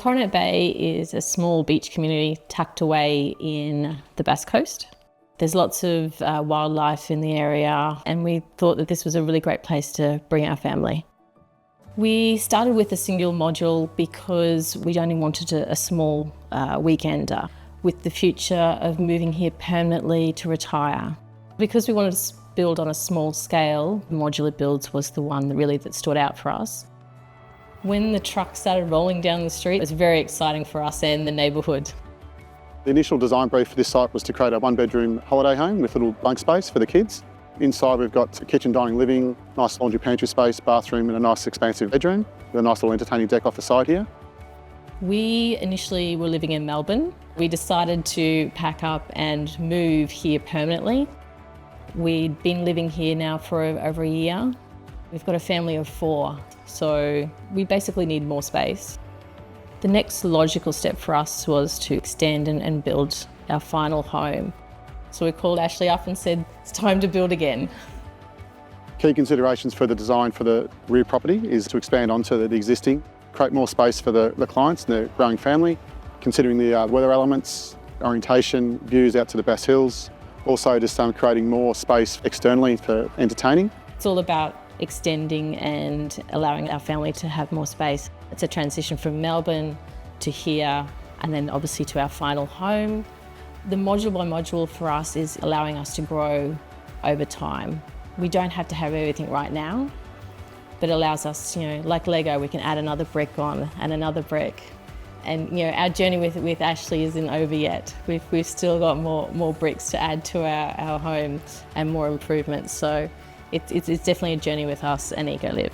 Coronet Bay is a small beach community tucked away in the Bass Coast. There's lots of wildlife in the area, and we thought that this was a really great place to bring our family. We started with a single module because we only wanted a small weekender, with the future of moving here permanently to retire. Because we wanted to build on a small scale, Modular Builds was the one that stood out for us. When the truck started rolling down the street, it was very exciting for us and the neighbourhood. The initial design brief for this site was to create a one-bedroom holiday home with a little bunk space for the kids. Inside we've got a kitchen, dining, living, nice laundry pantry space, bathroom and a nice expansive bedroom with a nice little entertaining deck off the side here. We initially were living in Melbourne. We decided to pack up and move here permanently. We'd been living here now for over a year. We've got a family of 4, so we basically need more space. The next logical step for us was to extend and build our final home. So we called Ashley up and said, it's time to build again. Key considerations for the design for the rear property is to expand onto the existing, create more space for the clients and their growing family, considering the weather elements, orientation, views out to the Bass Hills, also just creating more space externally for entertaining. It's all about extending and allowing our family to have more space. It's a transition from Melbourne to here and then obviously to our final home. The module by module for us is allowing us to grow over time. We don't have to have everything right now, but it allows us, like Lego, we can add another brick on and another brick. And our journey with Ashley isn't over yet. We've still got more bricks to add to our home and more improvements. So it's definitely a journey with us and Ecoliv.